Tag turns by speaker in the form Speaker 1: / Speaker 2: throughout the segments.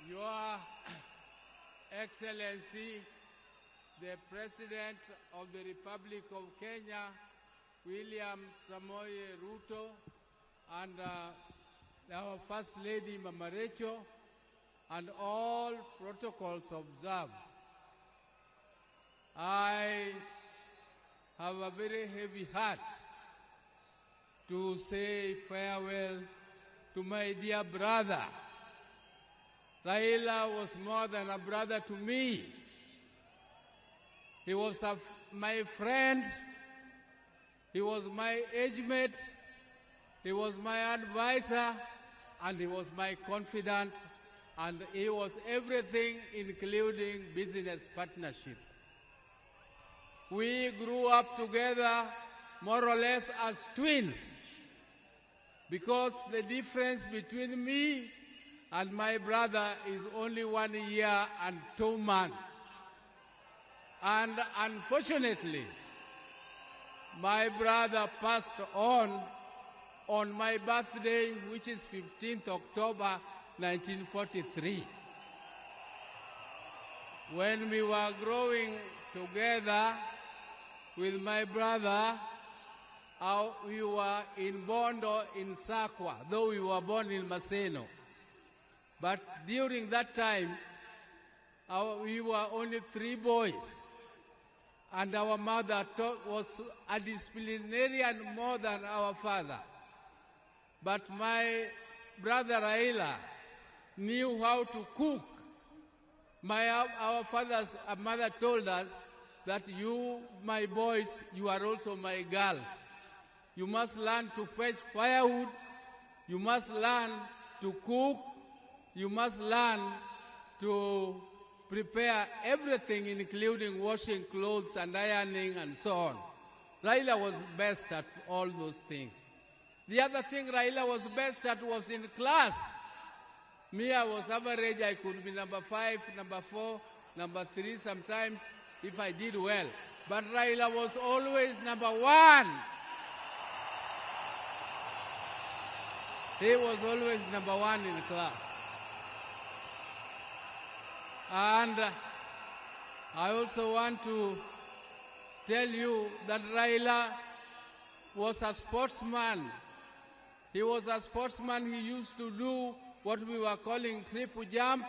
Speaker 1: Your Excellency, the President of the Republic of Kenya, William Samoei Ruto, and our First Lady Mama Rachel, and all protocols observed. I have a very heavy heart to say farewell to my dear brother. Raila was more than a brother to me. He was my friend, he was my age mate, he was my advisor, and he was my confidant, and he was everything, including business partnership. We grew up together more or less as twins, because the difference between me and my brother is only 1 year and 2 months. And unfortunately, my brother passed on my birthday, which is 15th October 1943. When we were growing together with my brother, we were in Bondo in Sakwa, though we were born in Maseno. But during that time, we were only 3 boys, and our mother was a disciplinarian more than our father. But my brother Raila knew how to cook. Our mother told us that you, my boys, you are also my girls. You must learn to fetch firewood, you must learn to cook, you must learn to prepare everything, including washing clothes and ironing and so on. Raila was best at all those things. The other thing Raila was best at was in class. Me, I was average. I could be number 5, number 4, number 3 sometimes if I did well. But Raila was always number 1. He was always number 1 in class. And I also want to tell you that Raila was a sportsman. He was a sportsman. He used to do what we were calling triple jump.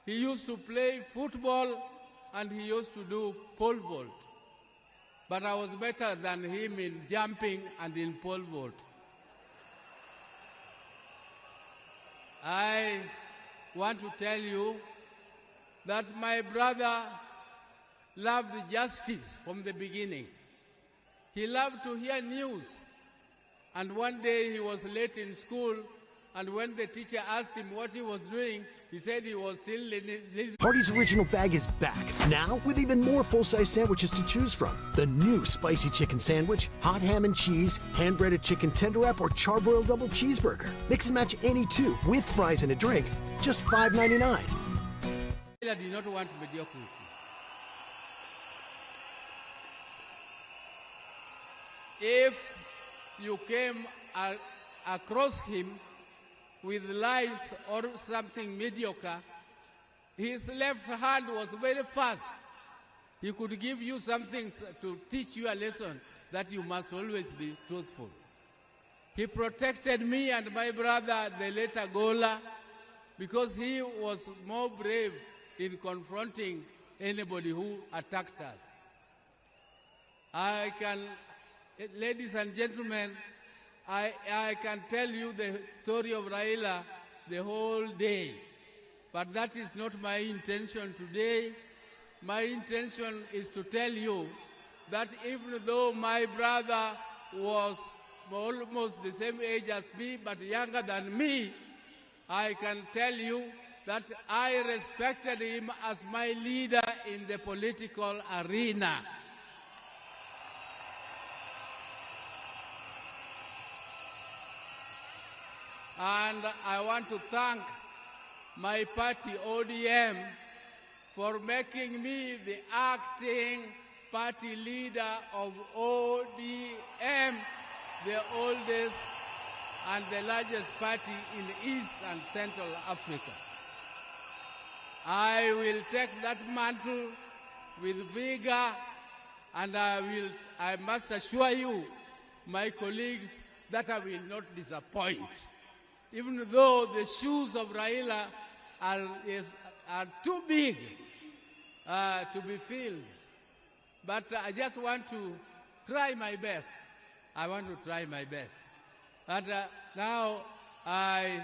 Speaker 1: He used to play football, and he used to do pole vault. But I was better than him in jumping and in pole vault. I want to tell you that my brother loved justice from the beginning. He loved to hear news. And one day he was late in school, and when the teacher asked him what he was doing, he said he was still listening.
Speaker 2: Hardee's Original Bag is back, now with even more full-size sandwiches to choose from. The new spicy chicken sandwich, hot ham and cheese, hand-breaded chicken tender wrap, or charbroiled double cheeseburger. Mix and match any 2 with fries and a drink, just $5.99.
Speaker 1: I did not want mediocrity. If you came across him with lies or something mediocre, his left hand was very fast. He could give you something to teach you a lesson that you must always be truthful. He protected me and my brother, the later Gola, because he was more brave in confronting anybody who attacked us. Ladies and gentlemen, I can tell you the story of Raila the whole day, but that is not my intention today. My intention is to tell you that even though my brother was almost the same age as me, but younger than me, I can tell you that I respected him as my leader in the political arena. And I want to thank my party, ODM, for making me the acting party leader of ODM, the oldest and the largest party in East and Central Africa. I will take that mantle with vigor, and I must assure you, my colleagues, that I will not disappoint. Even though the shoes of Raila are too big to be filled. But I just want to try my best. I want to try my best. But now I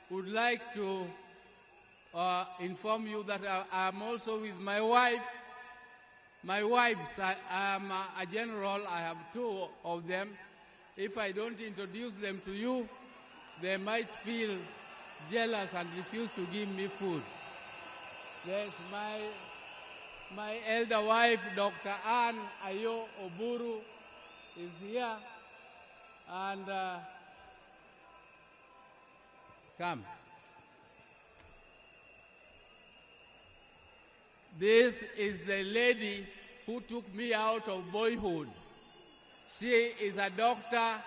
Speaker 1: would like to inform you that I'm also with my wife. My wives, I am a general. I have two of them. If I don't introduce them to you, they might feel jealous and refuse to give me food. There's my elder wife, Dr. Ann Ayo Oburu, is here. And come. This is the lady who took me out of boyhood. She is a doctor,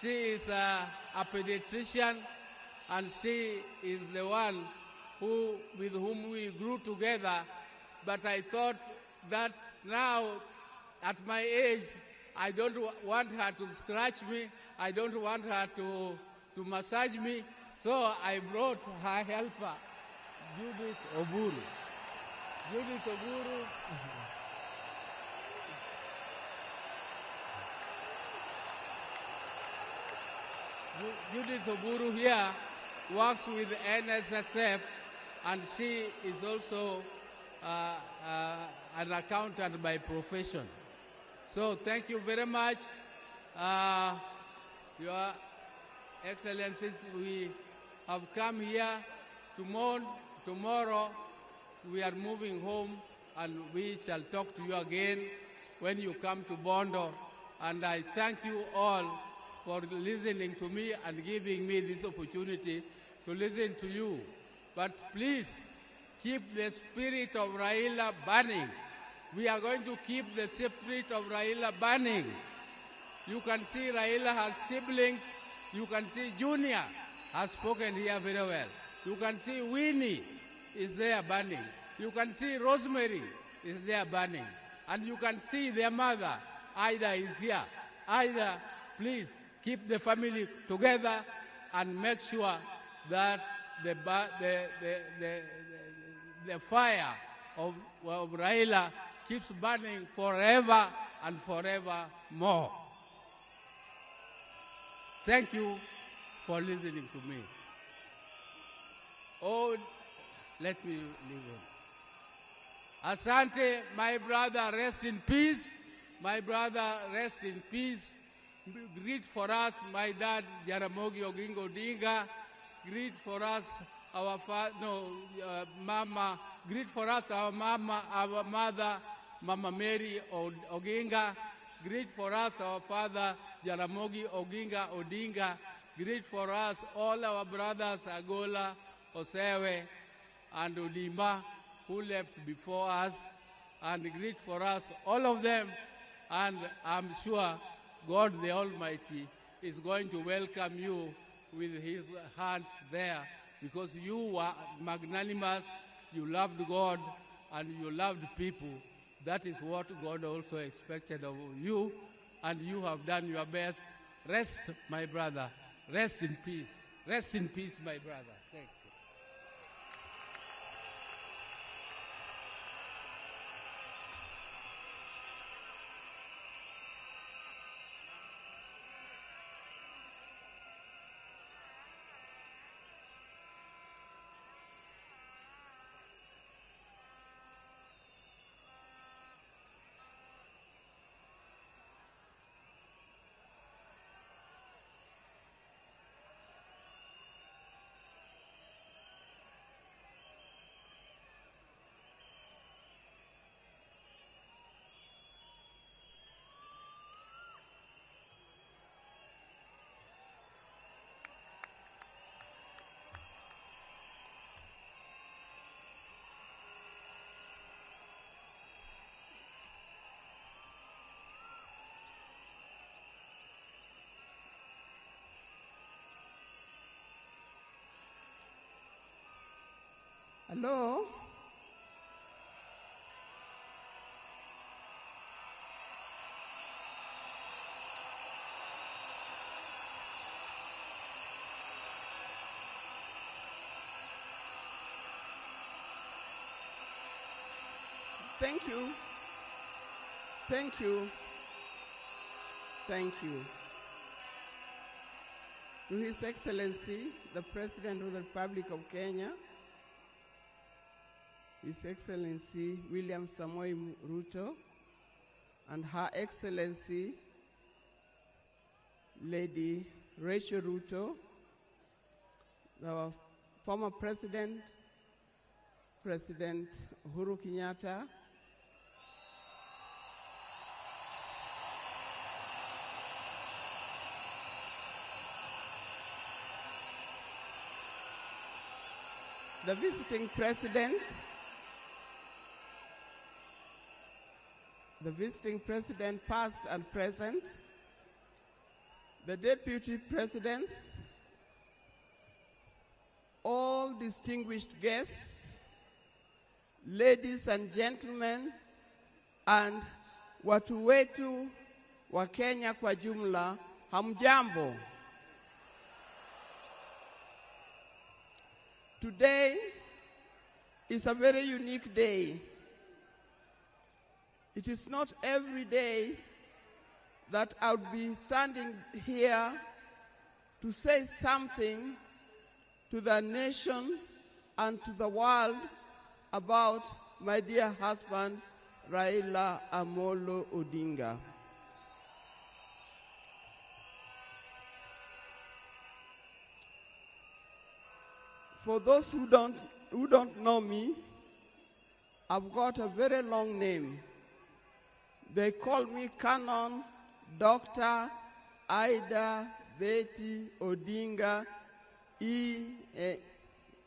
Speaker 1: she is a pediatrician, and she is the one with whom we grew together. But I thought that now, at my age, I don't want her to scratch me, I don't want her to massage me, so I brought her helper, Judith Oburu. Judith Oburu. Judith Oburu here works with NSSF, and she is also an accountant by profession. So thank you very much. Your Excellencies, we have come here. Tomorrow we are moving home, and we shall talk to you again when you come to Bondo. And I thank you all for listening to me and giving me this opportunity to listen to you. But please, keep the spirit of Raila burning. We are going to keep the spirit of Raila burning. You can see Raila has siblings. You can see Junior has spoken here very well. You can see Winnie is there burning. You can see Rosemary is there burning. And you can see their mother, Ida, is here. Ida, please keep the family together and make sure that the fire of Raila keeps burning forever and forever more. Thank you for listening to me. Oh, let me leave on. Asante, my brother, rest in peace. My brother, rest in peace. Greet for us, my dad, Jaramogi Oginga Odinga. Greet for us, our mama. Greet for us, our mother, Mama Mary Oginga. Greet for us, our father, Jaramogi Oginga Odinga. Greet for us, all our brothers, Agola, Osewe, and Odimba, who left before us. And greet for us, all of them. And I'm sure God the Almighty is going to welcome you with his hands there, because you were magnanimous, you loved God, and you loved people. That is what God also expected of you, and you have done your best. Rest, my brother. Rest in peace. Rest in peace, my brother. Thank you.
Speaker 3: Hello? Thank you. Thank you. Thank you. To His Excellency, the President of the Republic of Kenya, His Excellency William Samoei Ruto, and Her Excellency Lady Rachel Ruto, the former President, President Uhuru Kenyatta, the visiting president, past and present, the deputy presidents, all distinguished guests, ladies and gentlemen, and watu wetu wa Kenya kwa jumla, hamjambo. Today is a very unique day. It is not every day that I would be standing here to say something to the nation and to the world about my dear husband, Raila Amolo Odinga. For those who don't know me, I've got a very long name. They call me Canon Dr. Ida Betty Odinga,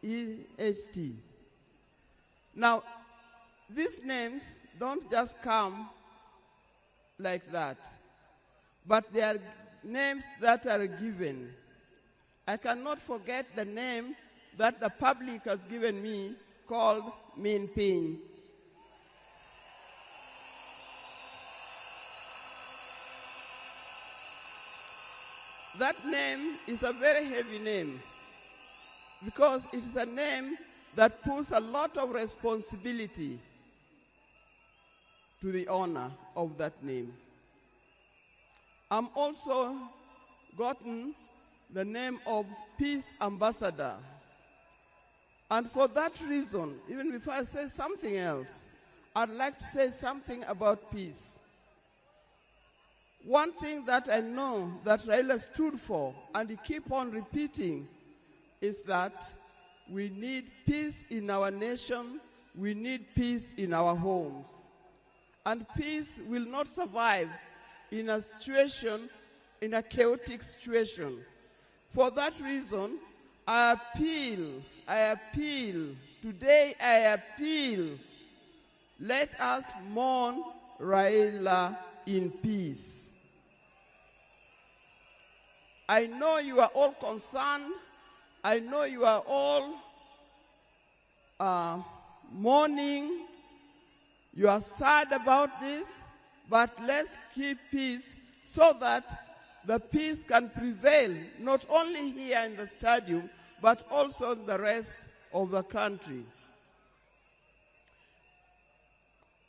Speaker 3: EST. Now, these names don't just come like that, but they are names that are given. I cannot forget the name that the public has given me, called Min Pin. That name is a very heavy name because it is a name that puts a lot of responsibility to the owner of that name. I'm also gotten the name of Peace Ambassador. And for that reason, even before I say something else, I'd like to say something about peace. One thing that I know that Raila stood for, and he keep on repeating, is that we need peace in our nation, we need peace in our homes. And peace will not survive in a situation, in a chaotic situation. For that reason, I appeal, today I appeal, let us mourn Raila in peace. I know you are all concerned, I know you are all mourning, you are sad about this, but let's keep peace so that the peace can prevail, not only here in the stadium, but also in the rest of the country.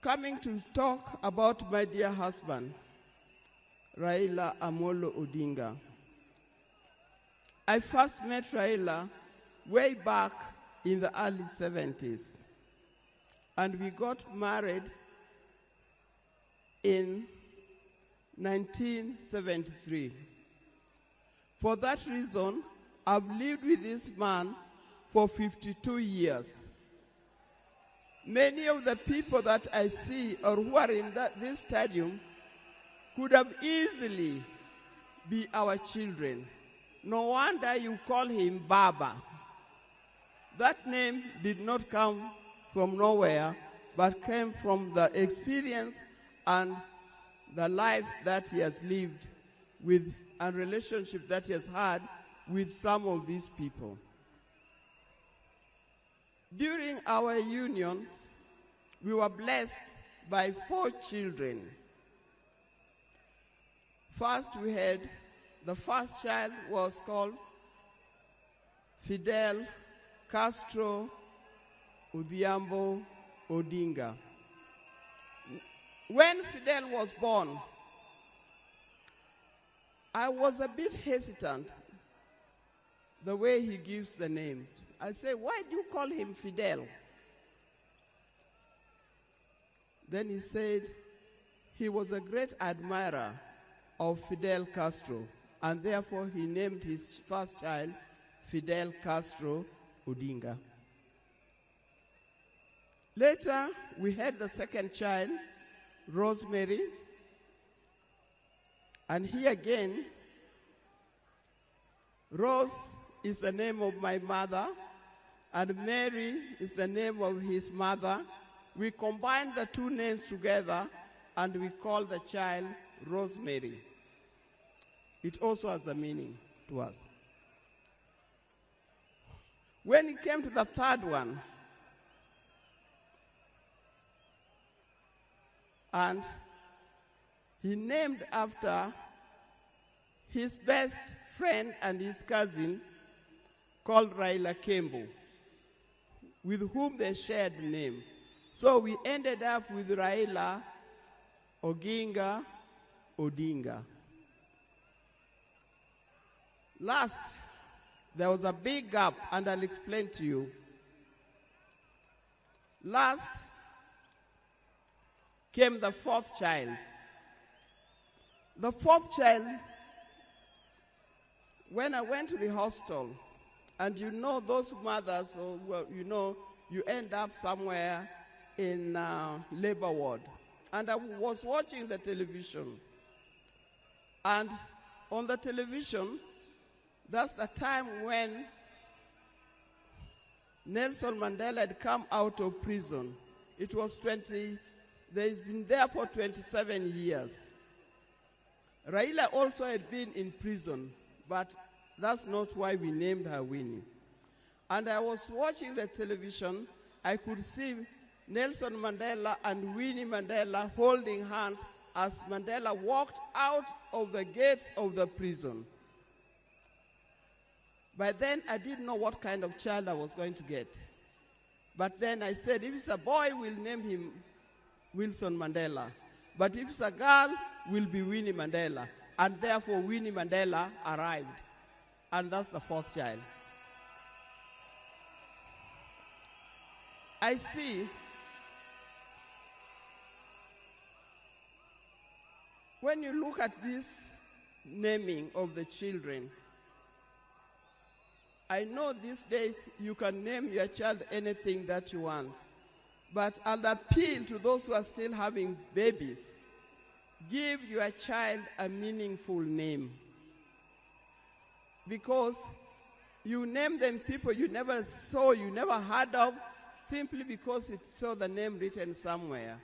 Speaker 3: Coming to talk about my dear husband, Raila Amolo Odinga. I first met Raila way back in the early 70s, and we got married in 1973. For that reason, I've lived with this man for 52 years. Many of the people that I see or who are in this stadium could have easily be our children. No wonder you call him Baba. That name did not come from nowhere, but came from the experience and the life that he has lived with and relationship that he has had with some of these people. During our union, we were blessed by 4 children. First, the first child was called Fidel Castro Raila Odinga. When Fidel was born, I was a bit hesitant the way he gives the name. I said, why do you call him Fidel? Then he said he was a great admirer of Fidel Castro, and therefore he named his first child Fidel Castro Odinga. Later, we had the second child, Rosemary, and here again, Rose is the name of my mother, and Mary is the name of his mother. We combined the 2 names together, and we called the child Rosemary. It also has a meaning to us. When it came to the third one, and he named after his best friend and his cousin called Raila Kembo, with whom they shared the name. So we ended up with Raila Odinga. Last, there was a big gap, and I'll explain to you. Last came the 4th child. The 4th child, when I went to the hospital, and you know those mothers, you end up somewhere in labor ward. And I was watching the television. And on the television, that's the time when Nelson Mandela had come out of prison. It was he's been there for 27 years. Raila also had been in prison, but that's not why we named her Winnie. And I was watching the television. I could see Nelson Mandela and Winnie Mandela holding hands as Mandela walked out of the gates of the prison. By then, I didn't know what kind of child I was going to get. But then I said, if it's a boy, we'll name him Wilson Mandela. But if it's a girl, will be Winnie Mandela. And therefore, Winnie Mandela arrived. And that's the 4th child. I see when you look at this naming of the children, I know these days you can name your child anything that you want, but I'll appeal to those who are still having babies. Give your child a meaningful name, because you name them people you never saw, you never heard of, simply because it saw the name written somewhere.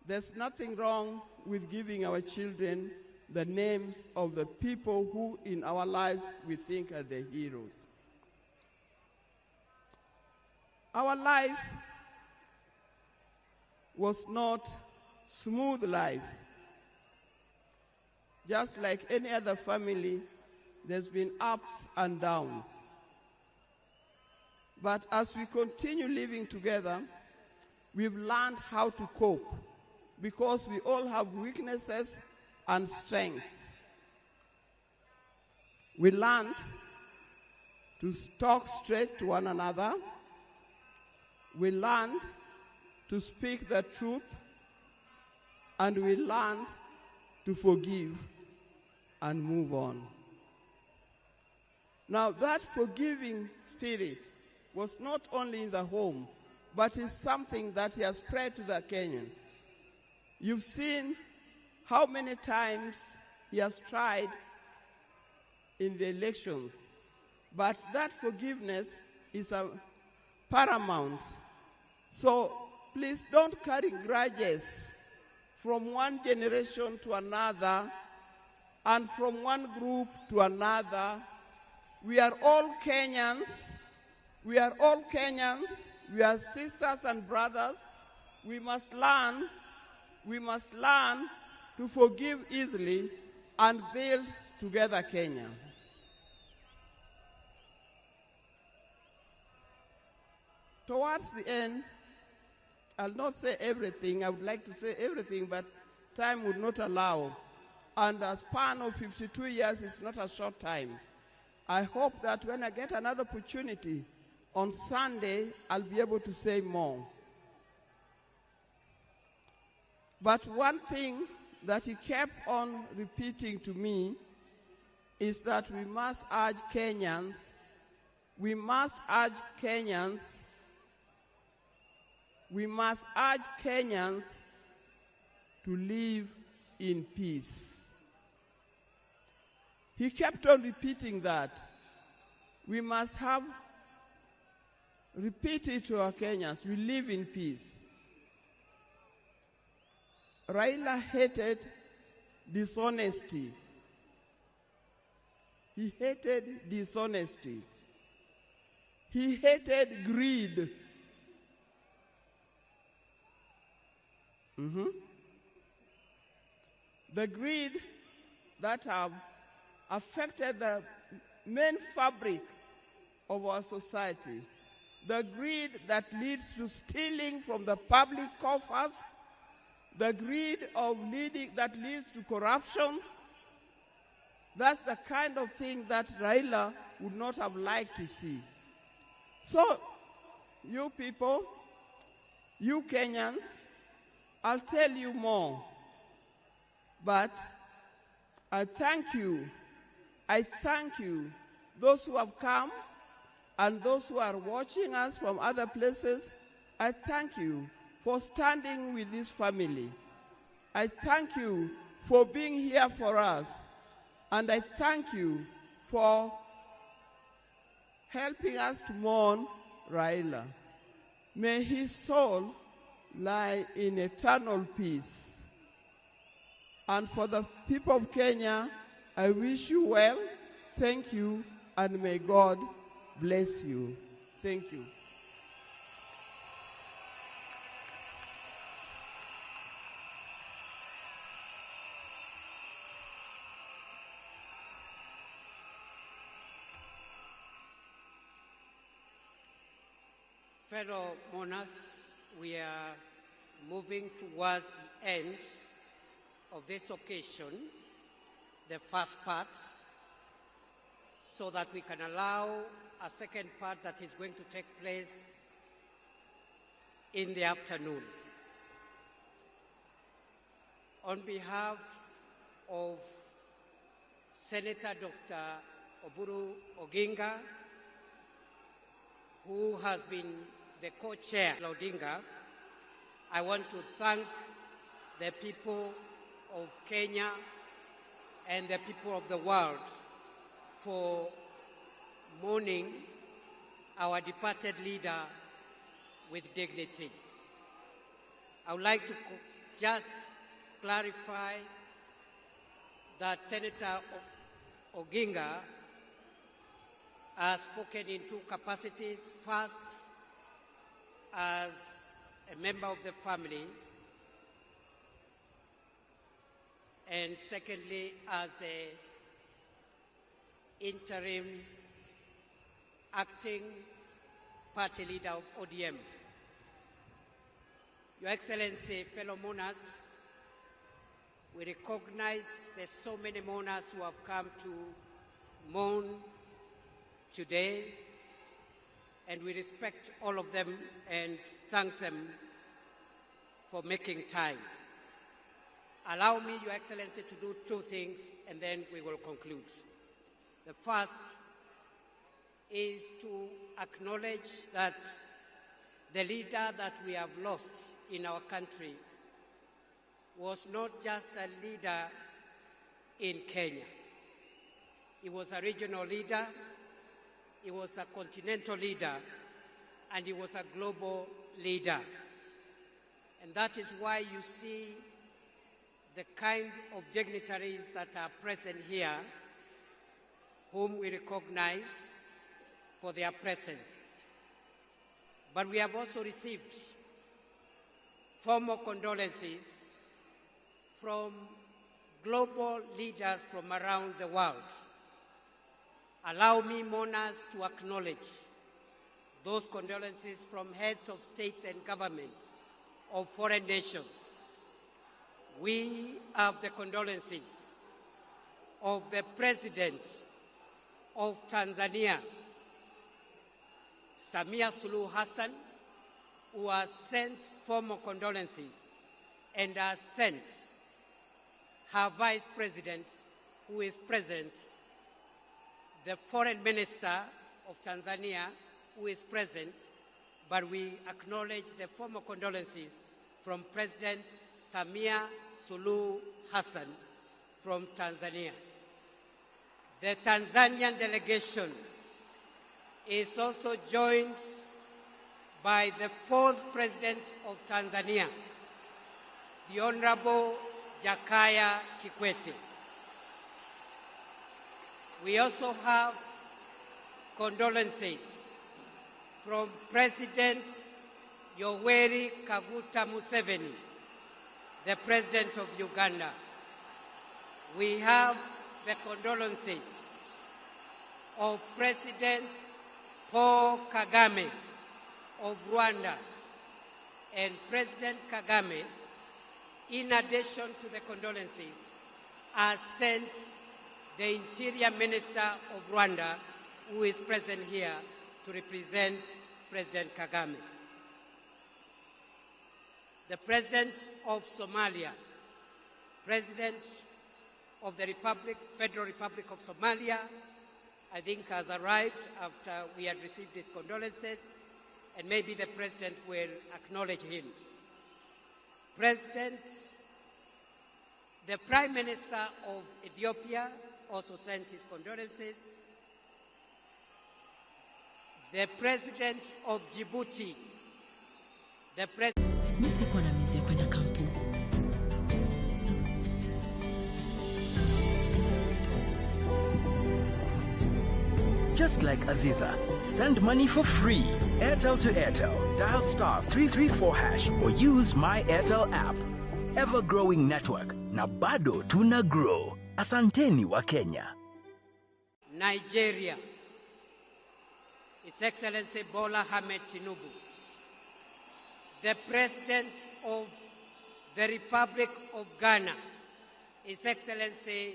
Speaker 3: There's nothing wrong with giving our children the names of the people who in our lives we think are the heroes. Our life was not smooth life. Just like any other family, there's been ups and downs. But as we continue living together, we've learned how to cope, because we all have weaknesses and strengths. We learned to talk straight to one another. We learned to speak the truth, and we learned to forgive and move on. Now, that forgiving spirit was not only in the home, but is something that has spread to the Kenyan. You've seen how many times he has tried in the elections, but that forgiveness is paramount. So please don't carry grudges from one generation to another and from one group to another. We are all Kenyans, We are all Kenyans. We are sisters and brothers. We must learn to forgive easily and build together Kenya. Towards the end, I'll not say everything. I would like to say everything, but time would not allow. And a span of 52 years is not a short time. I hope that when I get another opportunity on Sunday, I'll be able to say more. But one thing that he kept on repeating to me is that we must urge Kenyans to live in peace. He kept on repeating that. We must repeat it to our Kenyans. We live in peace. Raila hated dishonesty. He hated dishonesty. He hated greed. The greed that have affected the main fabric of our society. The greed that leads to stealing from the public coffers. The greed that leads to corruptions. That's the kind of thing that Raila would not have liked to see. So, you people, you Kenyans, I'll tell you more. But I thank you. I thank you, those who have come and those who are watching us from other places. I thank you for standing with this family. I thank you for being here for us. And I thank you for helping us to mourn Raila. May his soul lie in eternal peace. And for the people of Kenya, I wish you well, thank you, and may God bless you. Thank you.
Speaker 4: Fellow mourners, we are moving towards the end of this occasion, the first part, so that we can allow a second part that is going to take place in the afternoon. On behalf of Senator Dr. Oburu Oginga, who has been the co-chair of Odinga, I want to thank the people of Kenya and the people of the world for mourning our departed leader with dignity. I would like to just clarify that Senator Oginga has spoken in two capacities. First, as a member of the family, and secondly, as the interim acting party leader of ODM. Your Excellency, fellow mourners, we recognize there's so many mourners who have come to mourn today, and we respect all of them and thank them for making time. Allow me, Your Excellency, to do two things, and then we will conclude. The first is to acknowledge that the leader that we have lost in our country was not just a leader in Kenya. He was a regional leader, he was a continental leader, and he was a global leader. And that is why you see the kind of dignitaries that are present here, whom we recognize for their presence. but we have also received formal condolences from global leaders from around the world. Allow me, mourners, to acknowledge those condolences from heads of state and government of foreign nations. We have the condolences of the President of Tanzania, Samia Suluhu Hassan, who has sent formal condolences and has sent her Vice President, who is present, the Foreign Minister of Tanzania, who is present, but we acknowledge the formal condolences from President Samia Suluhu Hassan from Tanzania. The Tanzanian delegation is also joined by the fourth President of Tanzania, the Honorable Jakaya Kikwete. We also have condolences from President Yoweri Kaguta Museveni, the President of Uganda. We have the condolences of President Paul Kagame of Rwanda. And President Kagame, in addition to the condolences, has sent the Interior Minister of Rwanda, who is present here, to represent President Kagame. The President of Somalia, President of the Federal Republic of Somalia, I think has arrived after we had received his condolences, and maybe the President will acknowledge him. The Prime Minister of Ethiopia also sent his condolences. The President of Djibouti, the President...
Speaker 5: Just like Aziza, send money for free. Airtel to Airtel. Dial *334# or use My Airtel app. Ever-growing network. Na bado tuna grow. Asanteni wa Kenya.
Speaker 4: Nigeria. His Excellency Bola Ahmed Tinubu. The President of the Republic of Ghana, His Excellency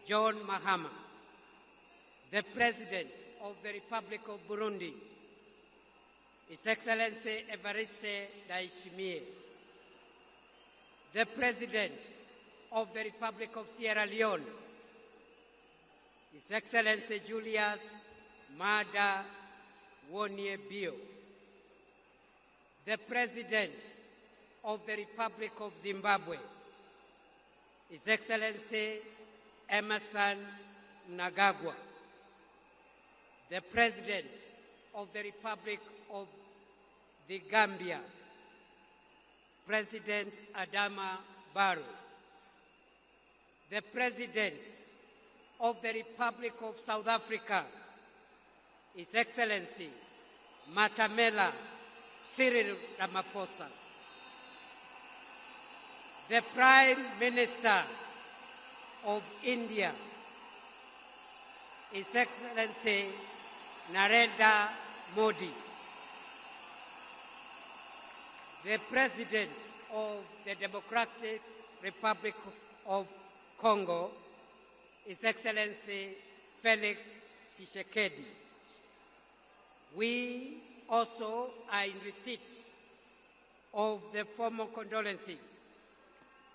Speaker 4: John Mahama. The President of the Republic of Burundi, His Excellency Evariste Ndayishimiye. The President of the Republic of Sierra Leone, His Excellency Julius Maada Bio. The President of the Republic of Zimbabwe, His Excellency Emerson Mnangagwa. The President of the Republic of the Gambia, President Adama Barrow. The President of the Republic of South Africa, His Excellency Matamela Cyril Ramaphosa. The Prime Minister of India, His Excellency Narendra Modi. The President of the Democratic Republic of Congo, His Excellency Felix Tshisekedi. We also are in receipt of the formal condolences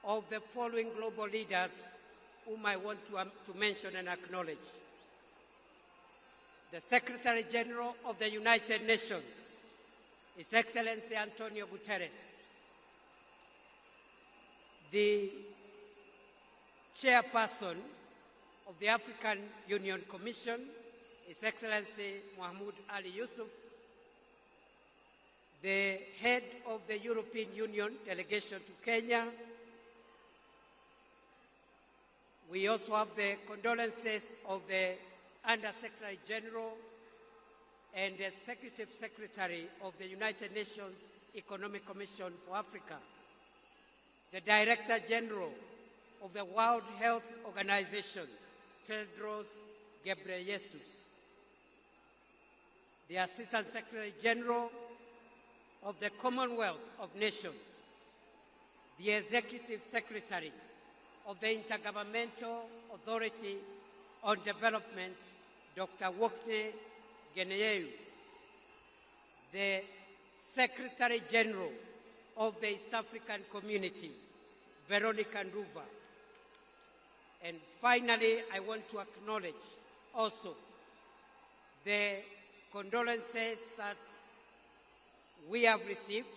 Speaker 4: of the following global leaders whom I want to mention and acknowledge. The Secretary General of the United Nations, His Excellency Antonio Guterres. The Chairperson of the African Union Commission, His Excellency Mahmoud Ali Yusuf. The Head of the European Union Delegation to Kenya. We also have the condolences of the Under-Secretary General and Executive Secretary of the United Nations Economic Commission for Africa, the Director General of the World Health Organization, Tedros Ghebreyesus, the Assistant Secretary General of the Commonwealth of Nations, the Executive Secretary of the Intergovernmental Authority on Development, Dr. Wokne Geneyehu, the Secretary General of the East African Community, Veronica Nduva. And finally, I want to acknowledge also the condolences that we have received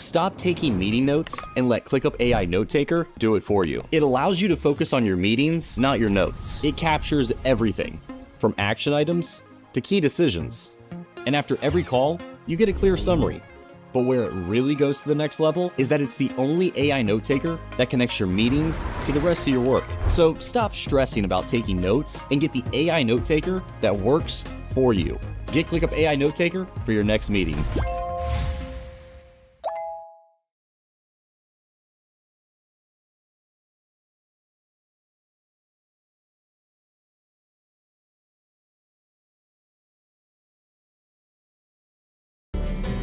Speaker 6: Stop taking meeting notes and let ClickUp AI Note Taker do it for you. It allows you to focus on your meetings, not your notes. It captures everything, from action items to key decisions. And after every call, you get a clear summary. But where it really goes to the next level is that it's the only AI Note Taker that connects your meetings to the rest of your work. So stop stressing about taking notes and get the AI Note Taker that works for you. Get ClickUp AI Note Taker for your next meeting.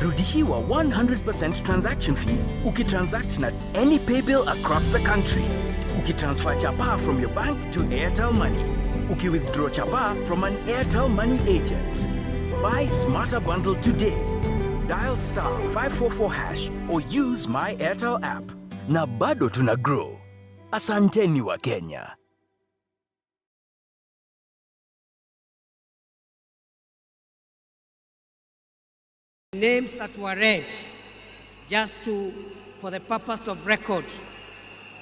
Speaker 5: Rudishiwa 100% transaction fee ukitransact na any pay bill across the country. Ukitransfer chapa from your bank to Airtel Money. Ukiwithdraw chapa from an Airtel Money agent. Buy Smarter Bundle today. Dial *544# or use my Airtel app. Na bado tuna grow. Asanteni wa Kenya.
Speaker 4: Names that were read, just for the purpose of record,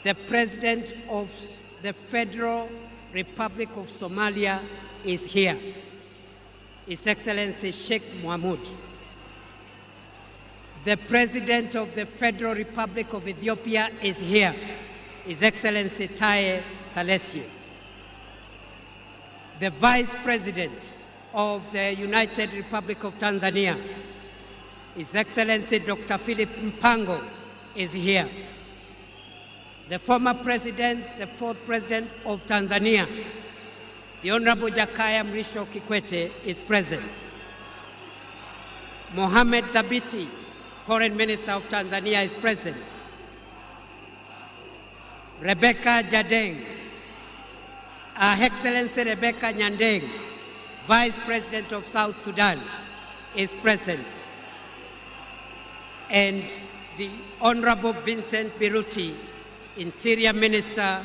Speaker 4: the President of the Federal Republic of Somalia is here. His Excellency Sheikh Mohamud. The President of the Federal Republic of Ethiopia is here. His Excellency Taye Salessie. The Vice President of the United Republic of Tanzania, His Excellency Dr. Philip Mpango, is here. The former president, the fourth president of Tanzania, the Honorable Jakaya Mrisho Kikwete, is present. Mohamed Thabiti, Foreign Minister of Tanzania, is present. Rebecca Jadeng, Her Excellency Rebecca Nyandeng, Vice President of South Sudan, is present. And the Honorable Vincent Biruti, Interior Minister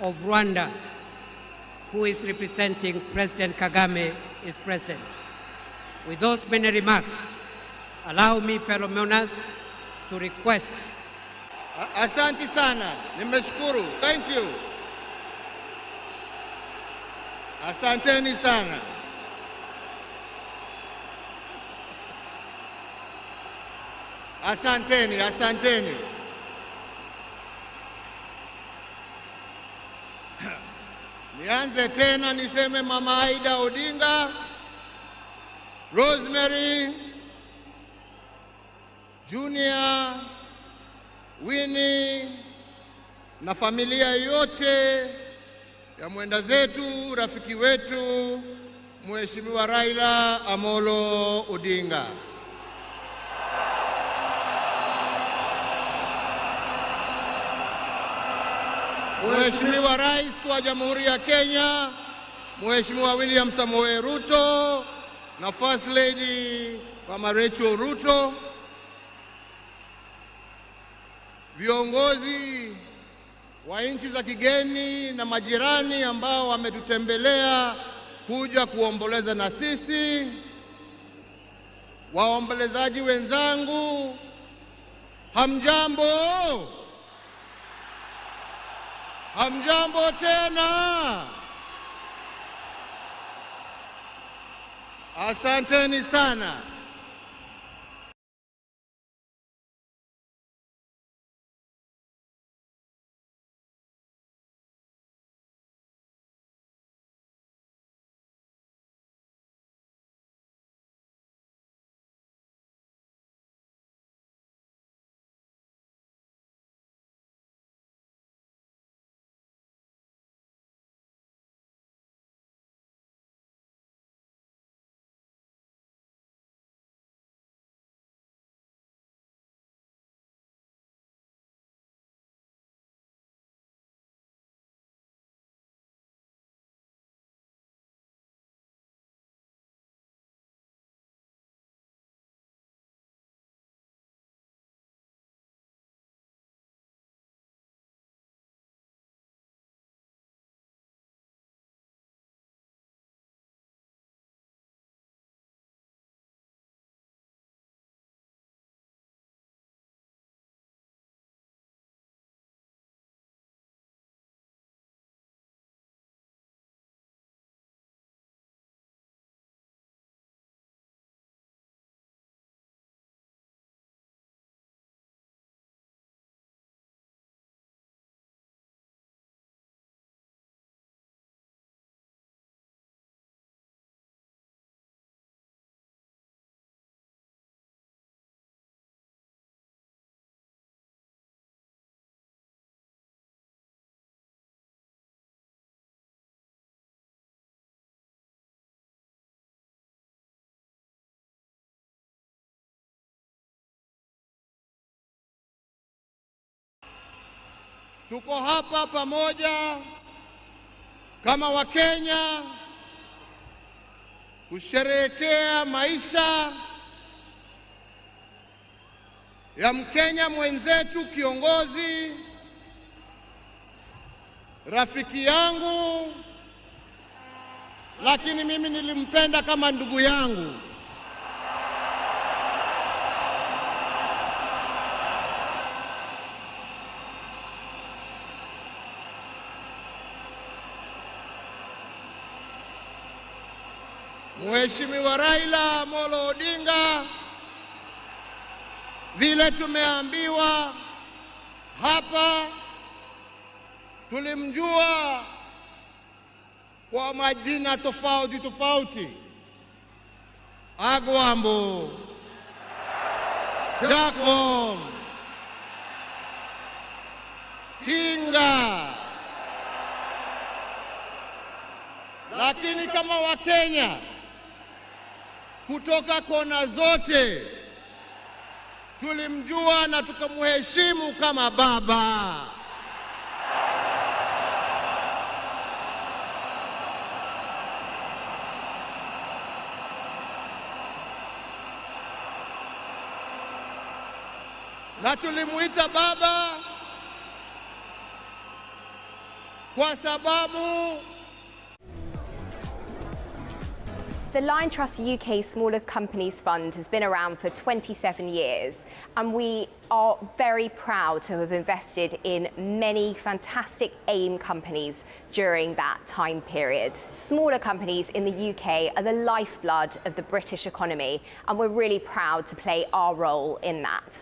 Speaker 4: of Rwanda, who is representing President Kagame, is present. With those many remarks, allow me, fellow members, to request.
Speaker 7: Asante sana, nimeshukuru. Thank you. Asanteni sana. Asanteni, asanteni. Nianze tena niseme Mama Raila Odinga, Rosemary, Junior, Winnie na familia yote ya mwenda zetu, rafiki wetu, Mheshimiwa Raila Amolo Odinga. Mheshimiwa Rais wa Jamhuri ya Kenya, Mheshimiwa William Samoei Ruto na First Lady Mama Rachel Ruto, viongozi wa nchi za kigeni na majirani ambao wametutembelea kuja kuomboleza na sisi, waombolezaji wenzangu, hamjambo? Hamjambo tena. Asanteni sana. Tuko hapa pamoja kama Wakenya kusherehekea maisha ya Mkenya mwenzetu, kiongozi, rafiki yangu, lakini mimi nilimpenda kama ndugu yangu. Mheshimiwa Raila Amolo Odinga, vile tumeambiwa hapa, tulimjua kwa majina tofauti tofauti: Agwambo, Jacob, Tinga. Lakini kama Wakenya kutoka kona zote tulimjua na tukamheshimu kama baba. Na tulimuita baba kwa sababu
Speaker 8: The Lion Trust UK Smaller Companies Fund has been around for 27 years, and we are very proud to have invested in many fantastic AIM companies during that time period. Smaller companies in the UK are the lifeblood of the British economy, and we're really proud to play our role in that.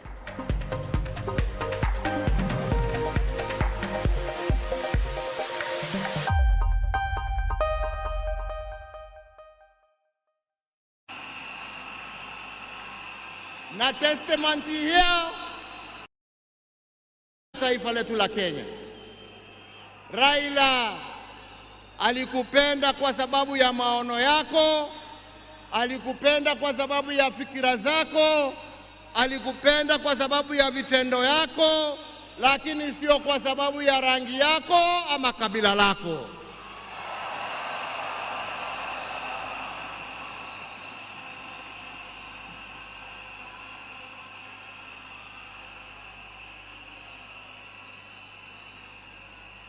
Speaker 7: Na testimony hiyo taifa letu la Kenya. Raila alikupenda kwa sababu ya maono yako, alikupenda kwa sababu ya fikira zako, alikupenda kwa sababu ya vitendo yako, lakini sio kwa sababu ya rangi yako ama kabila lako.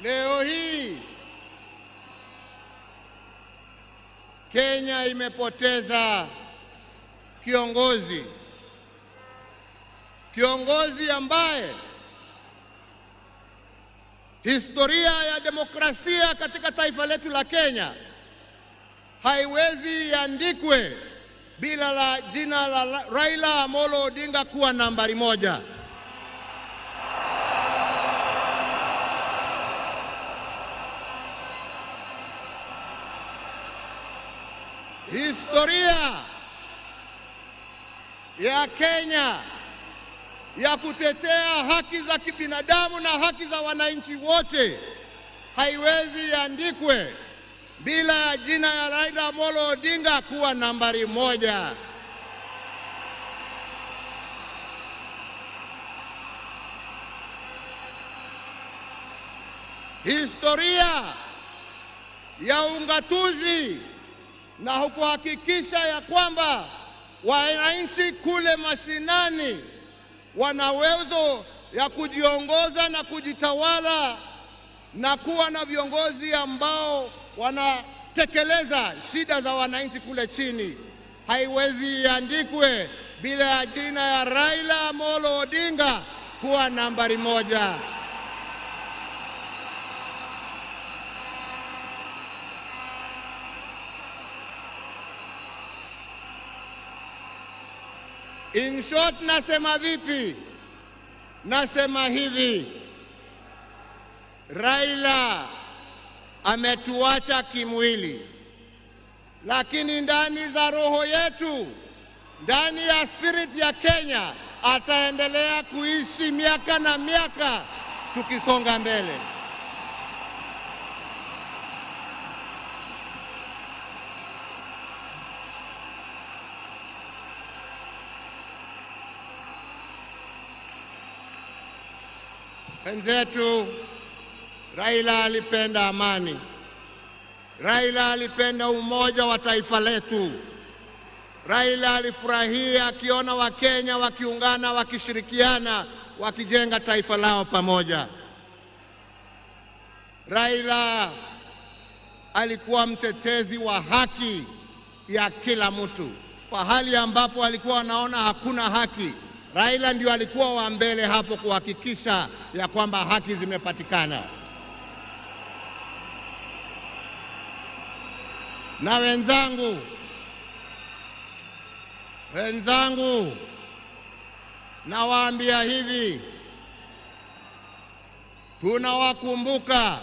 Speaker 7: Leo hii Kenya imepoteza kiongozi ambaye historia ya demokrasia katika taifa letu la Kenya haiwezi iandikwe bila la jina la Raila Amolo Odinga kuwa nambari moja. Historia ya Kenya ya kutetea haki za kibinadamu na haki za wananchi wote haiwezi iandikwe bila ya jina ya Raila Amolo Odinga kuwa nambari moja. Historia ya ungatuzi na kuhakikisha ya kwamba wananchi kule mashinani wana uwezo ya kujiongoza na kujitawala na kuwa na viongozi ambao wanatekeleza shida za wananchi kule chini, haiwezi iandikwe bila ya jina ya Raila Amolo Odinga kuwa nambari moja. In short, nasema vipi? Nasema hivi, Raila ametuacha kimwili, lakini ndani za roho yetu, ndani ya spirit ya Kenya, ataendelea kuishi miaka na miaka tukisonga mbele. Wenzetu, Raila alipenda amani. Raila alipenda umoja wa taifa letu. Raila alifurahia akiona Wakenya wakiungana, wakishirikiana, wakijenga taifa lao pamoja. Raila alikuwa mtetezi wa haki ya kila mtu. Kwa hali ambapo alikuwa anaona hakuna haki, Raila ndio alikuwa wa mbele hapo kuhakikisha ya kwamba haki zimepatikana. Na wenzangu, nawaambia hivi, tunawakumbuka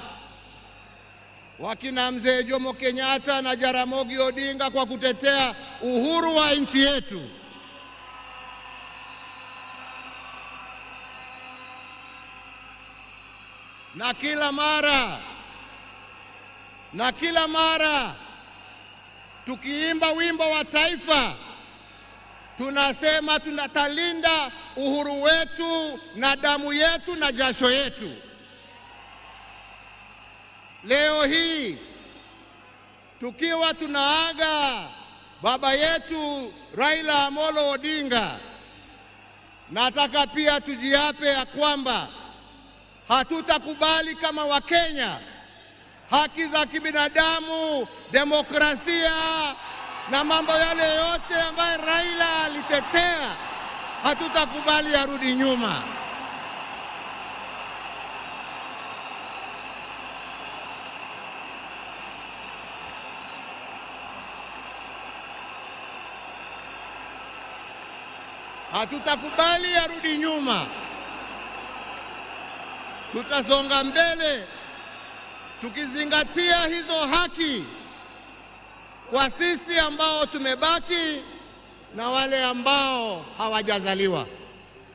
Speaker 7: wakina Mzee Jomo Kenyatta na Jaramogi Odinga kwa kutetea uhuru wa nchi yetu. Na kila mara tukiimba wimbo wa taifa tunasema tunatalinda uhuru wetu na damu yetu na jasho yetu. Leo hii tukiwa tunaaga baba yetu Raila Amolo Odinga, nataka pia tujiape ya kwamba hatutakubali kama Wakenya haki za kibinadamu, demokrasia na mambo yale yote ambayo Raila alitetea, hatutakubali yarudi nyuma. Hatutakubali arudi nyuma. Tutasonga mbele tukizingatia hizo haki kwa sisi ambao tumebaki na wale ambao hawajazaliwa.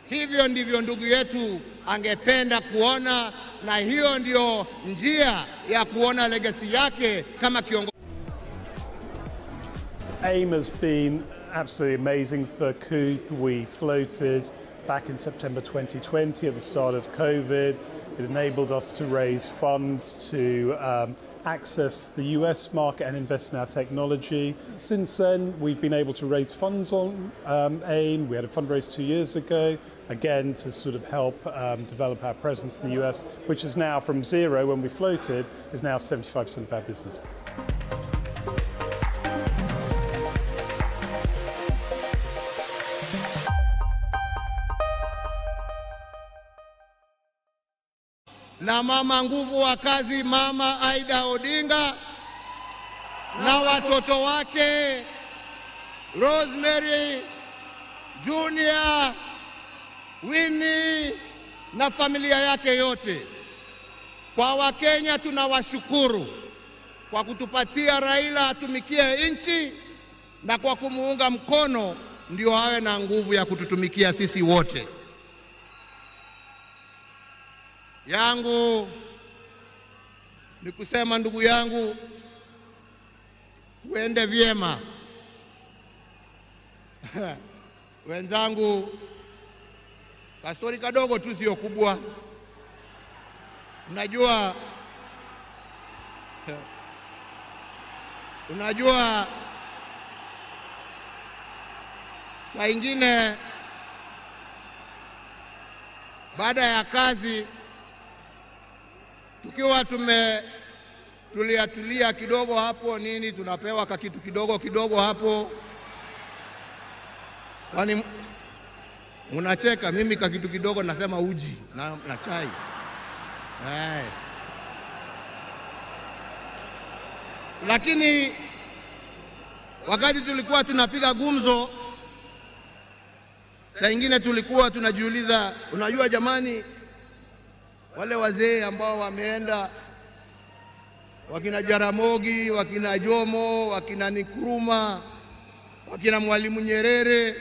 Speaker 7: Hivyo ndivyo ndugu yetu angependa kuona, na hiyo ndio njia ya kuona legacy yake kama kiongozi.
Speaker 9: AIM has been absolutely amazing for Couth. We floated back in September 2020 at the start of COVID. It enabled us to raise funds to access the US market and invest in our technology. Since then, we've been able to raise funds on AIM. We had a fundraise 2 years ago, again, to sort of help develop our presence in the US, which is now from zero when we floated, is now 75% of our business.
Speaker 7: Na mama nguvu wa kazi, Mama Raila Odinga, na watoto wake Rosemary, Junior, Winnie na familia yake yote. Kwa Wakenya tunawashukuru kwa kutupatia Raila atumikie nchi, na kwa kumuunga mkono ndio awe na nguvu ya kututumikia sisi wote. Yangu ni kusema, ndugu yangu, uende vyema. Wenzangu, kastori kadogo tu, sio kubwa. Unajua saa ingine baada ya kazi tukiwa tulia kidogo hapo nini, tunapewa kakitu kidogo hapo. Kwani mnacheka? Mimi kakitu kidogo nasema uji na chai. Lakini wakati tulikuwa tunapiga gumzo, saa ingine tulikuwa tunajiuliza, unajua jamani, wale wazee ambao wameenda, wakina Jaramogi, wakina Jomo, wakina Nkrumah, wakina Mwalimu Nyerere,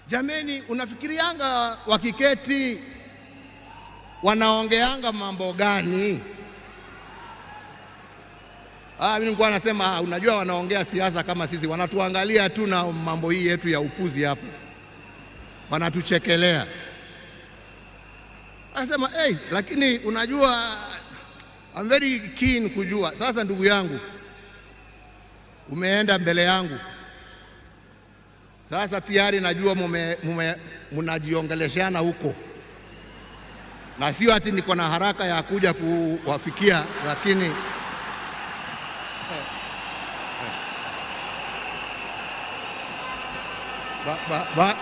Speaker 7: jameni, unafikirianga wakiketi wanaongeanga mambo gani? Mimi nilikuwa nasema unajua wanaongea siasa kama sisi, wanatuangalia tu na mambo hii yetu ya upuzi hapo, wanatuchekelea. Anasema lakini unajua, I'm very keen kujua. Sasa ndugu yangu, umeenda mbele yangu, sasa tayari najua mnajiongeleshana huko, na sio ati niko na haraka ya kuja kuwafikia, lakini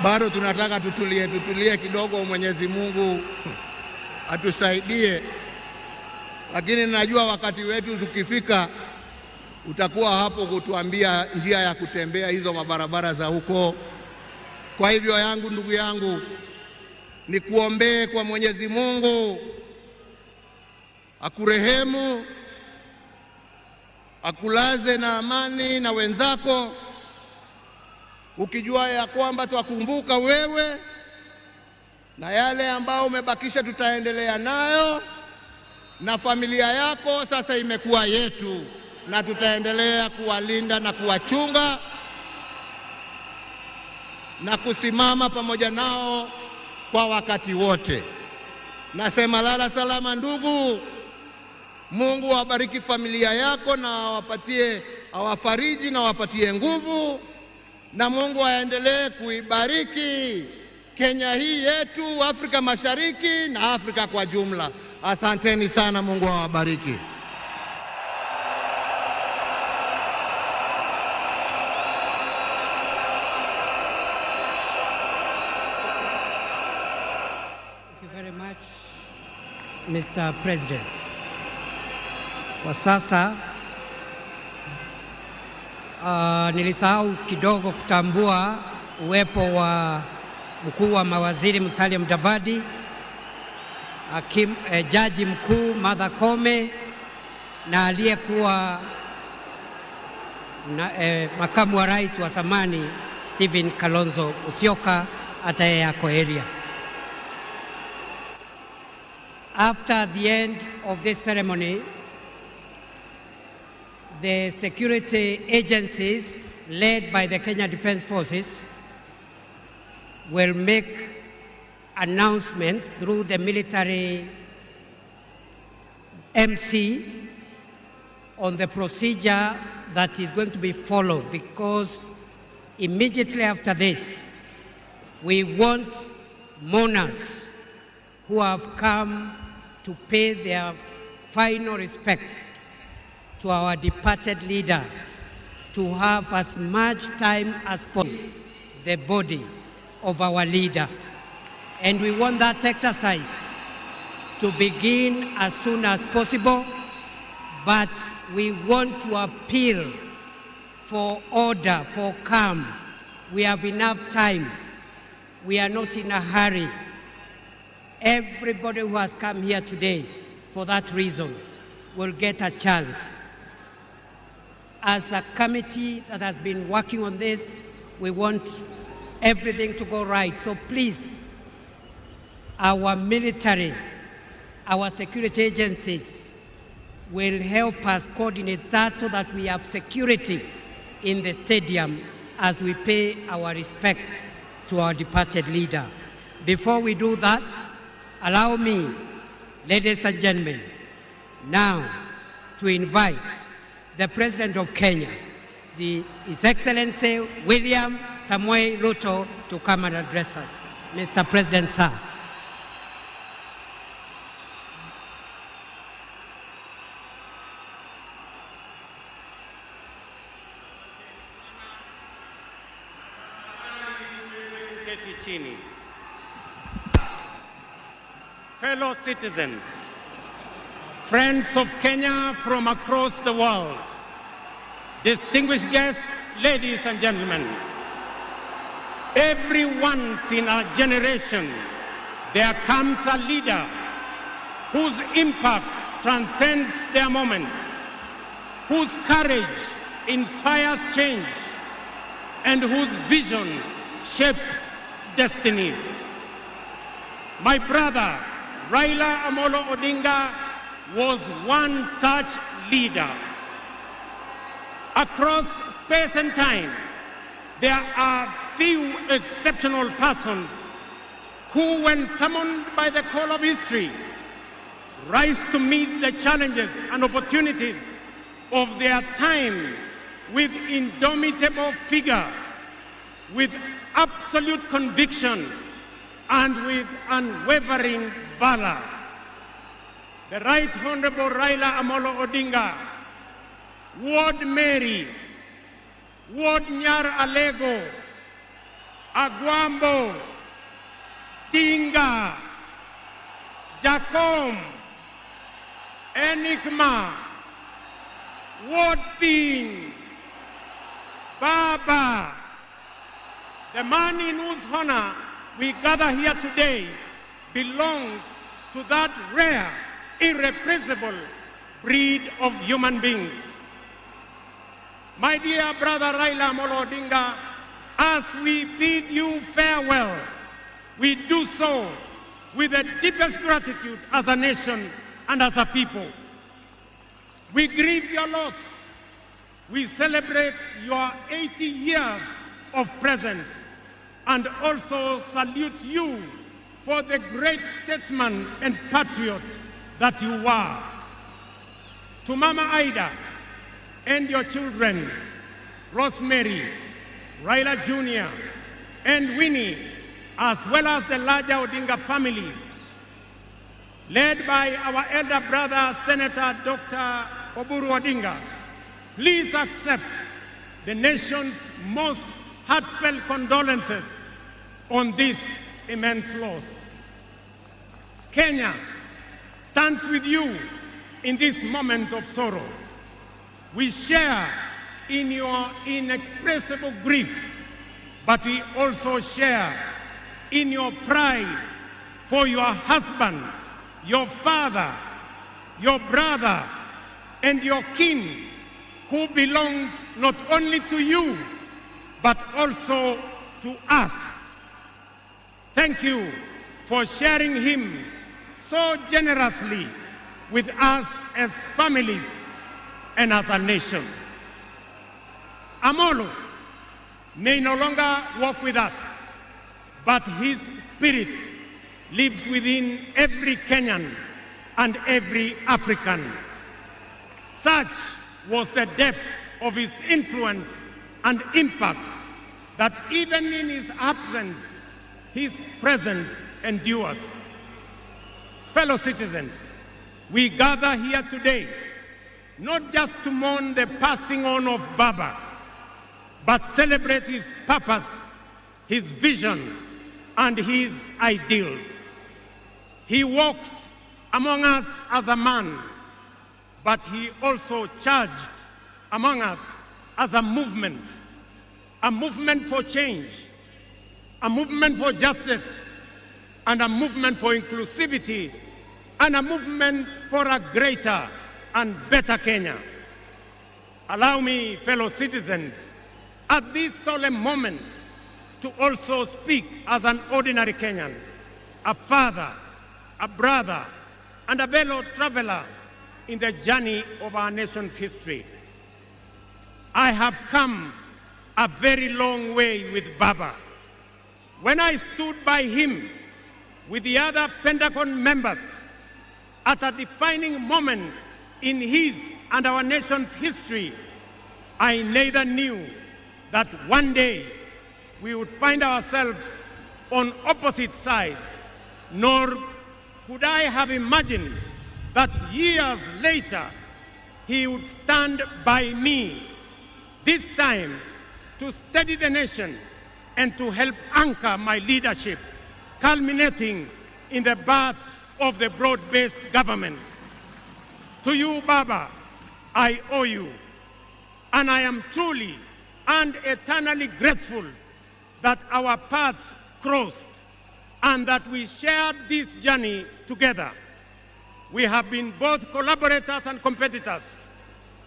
Speaker 7: bado tunataka tutulie kidogo. Mwenyezi Mungu atusaidie, lakini najua wakati wetu tukifika utakuwa hapo kutuambia njia ya kutembea hizo mabarabara za huko. Kwa hivyo ndugu yangu, ni kuombee kwa Mwenyezi Mungu akurehemu, akulaze na amani na wenzako, ukijua ya kwamba twakumbuka wewe, na yale ambao umebakisha tutaendelea nayo, na familia yako sasa imekuwa yetu, na tutaendelea kuwalinda na kuwachunga na kusimama pamoja nao kwa wakati wote. Nasema lala salama ndugu. Mungu awabariki familia yako na awafariji na awapatie nguvu, na Mungu aendelee kuibariki Kenya hii yetu, Afrika Mashariki na Afrika kwa jumla. Asanteni sana, Mungu awabariki.
Speaker 4: Thank you very much, Mr. President. Kwa sasa nilisahau kidogo kutambua uwepo wa mkuu wa mawaziri Musalia Mudavadi, jaji mkuu Martha Koome na aliyekuwa makamu wa rais wa zamani Stephen Kalonzo Musyoka, hata yeye ako area. After the end of this ceremony, the security agencies led by the Kenya Defence Forces will make announcements through the military MC on the procedure that is going to be followed, because immediately after this, we want mourners who have come to pay their final respects to our departed leader to have as much time as possible the body of our leader. And we want that exercise to begin as soon as possible, but we want to appeal for order, for calm. We have enough time. We are not in a hurry. Everybody who has come here today for that reason will get a chance. As a committee that has been working on this, we want everything to go right. So please, our military, our security agencies will help us coordinate that so that we have security in the stadium as we pay our respects to our departed leader. Before we do that, allow me, ladies and gentlemen, now to invite the President of Kenya, His Excellency William Samoei Ruto, to come and address us. Mr. President, sir.
Speaker 10: Fellow citizens, friends of Kenya from across the world, distinguished guests, ladies and gentlemen, every once in a generation, there comes a leader whose impact transcends their moment, whose courage inspires change, and whose vision shapes destinies. My brother, Raila Odinga, was one such leader. Across space and time, there are few exceptional persons who, when summoned by the call of history, rise to meet the challenges and opportunities of their time with indomitable vigor, with absolute conviction, and with unwavering valor. The Right Honorable Raila Odinga, Ward Mary, Ward Nyar Alego, Agwambo, Tinga, Jacom, Enigma, Ward Ping, Baba, the man in whose honor we gather here today, belongs to that rare, irrepressible breed of human beings. My dear brother Raila Odinga, as we bid you farewell, we do so with the deepest gratitude as a nation and as a people. We grieve your loss. We celebrate your 80 years of presence and also salute you for the great statesman and patriot that you were. To Mama Ida and your children, Rosemary, Raila Jr., and Winnie, as well as the larger Odinga family, led by our elder brother, Senator Dr. Oburu Odinga, please accept the nation's most heartfelt condolences on this immense loss. Kenya stands with you in this moment of sorrow. We share in your inexpressible grief but we also share in your pride for your husband, your father, your brother, and your kin who belonged not only to you, but also to us. Thank you for sharing him so generously with us as families and as a nation. Amolo may no longer walk with us, but his spirit lives within every Kenyan and every African. Such was the depth of his influence and impact that even in his absence, his presence endures. Fellow citizens, we gather here today not just to mourn the passing on of Baba, but celebrate his purpose, his vision, and his ideals. He walked among us as a man, but he also charged among us as a movement for change, a movement for justice, and a movement for inclusivity, and a movement for a greater and better Kenya. Allow me, fellow citizens, at this solemn moment to also speak as an ordinary Kenyan, a father, a brother, and a fellow traveler in the journey of our nation's history. I have come a very long way with Baba. When I stood by him with the other Pentagon members at a defining moment in his and our nation's history, I neither knew that one day we would find ourselves on opposite sides, nor could I have imagined that years later he would stand by me, this time to steady the nation and to help anchor my leadership, culminating in the birth of the broad-based government. To you, Baba, I owe you, and I am truly and eternally grateful that our paths crossed and that we shared this journey together. We have been both collaborators and competitors,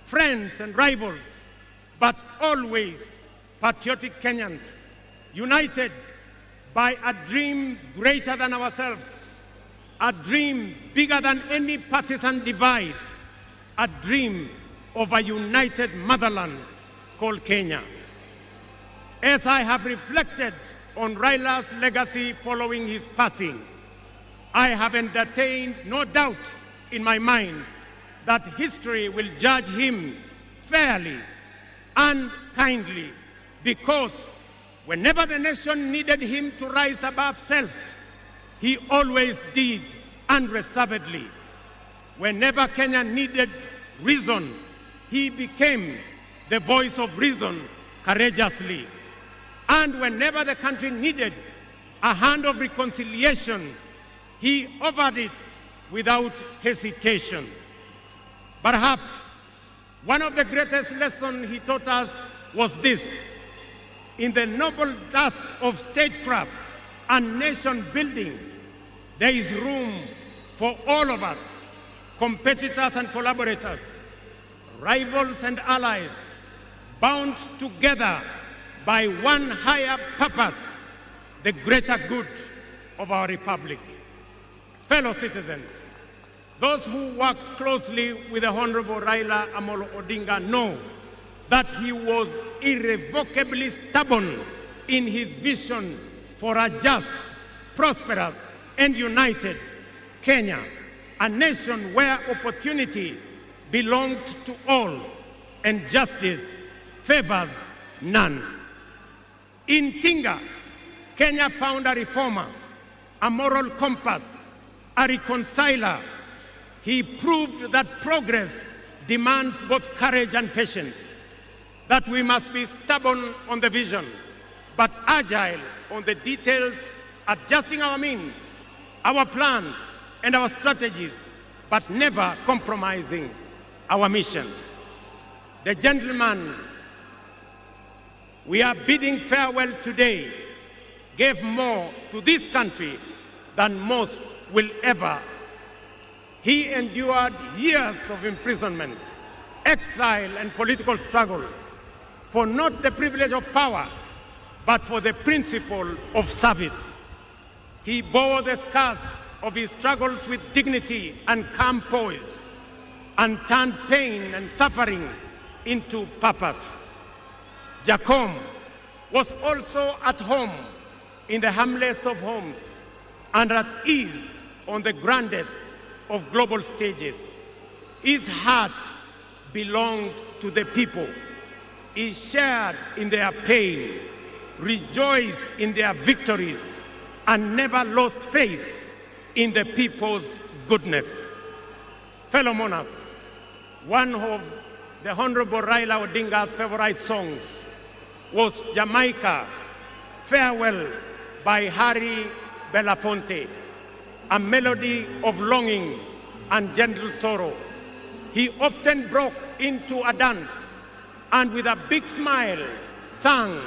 Speaker 10: friends and rivals, but always patriotic Kenyans, united by a dream greater than ourselves, a dream bigger than any partisan divide, a dream of a united motherland called Kenya. As I have reflected on Raila's legacy following his passing, I have entertained no doubt in my mind that history will judge him fairly and kindly, because whenever the nation needed him to rise above self, he always did unreservedly. Whenever Kenya needed reason, he became the voice of reason courageously. And whenever the country needed a hand of reconciliation, he offered it without hesitation. Perhaps one of the greatest lessons he taught us was this: in the noble task of statecraft and nation building, there is room for all of us, competitors and collaborators, rivals and allies, bound together by one higher purpose, the greater good of our republic. Fellow citizens, those who worked closely with the Honorable Raila Amolo Odinga know that he was irrevocably stubborn in his vision for a just, prosperous, and united Kenya, a nation where opportunity belonged to all and justice favors none. In Tinga, Kenya found a reformer, a moral compass, a reconciler. He proved that progress demands both courage and patience, that we must be stubborn on the vision, but agile on the details, adjusting our means, our plans, and our strategies, but never compromising our mission. The gentleman we are bidding farewell today, gave more to this country than most will ever. He endured years of imprisonment, exile, and political struggle for not the privilege of power, but for the principle of service. He bore the scars of his struggles with dignity and calm poise, and turned pain and suffering into purpose. Jacom was also at home in the humblest of homes and at ease on the grandest of global stages. His heart belonged to the people. He shared in their pain, rejoiced in their victories, and never lost faith in the people's goodness. Fellow monarchs, one of the Honorable Raila Odinga's favorite songs was Jamaica, Farewell by Harry Belafonte, a melody of longing and gentle sorrow. He often broke into a dance and with a big smile sang,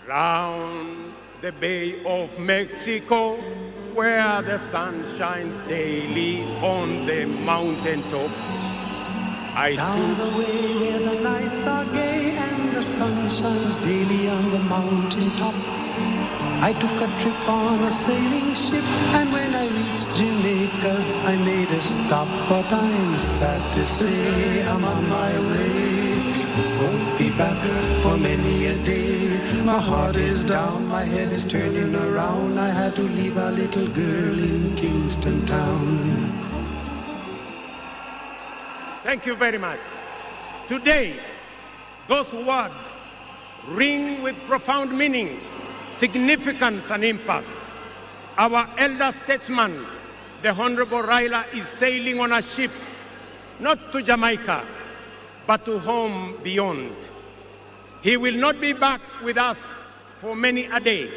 Speaker 10: round the Bay of Mexico, where the sun shines daily on the mountaintop.
Speaker 11: Down the way where the nights are gay and the sun shines daily on the mountaintop. I took a trip on a sailing ship, and when I reached Jamaica, I made a stop. But I'm sad to say I'm on my way. Won't be back for many a day. My heart is down, my head is turning around. I had to leave a little girl in Kingston town.
Speaker 10: Thank you very much. Today, those words ring with profound meaning, significance, and impact. Our elder statesman, the Honorable Raila, is sailing on a ship, not to Jamaica, but to home beyond. He will not be back with us for many a day.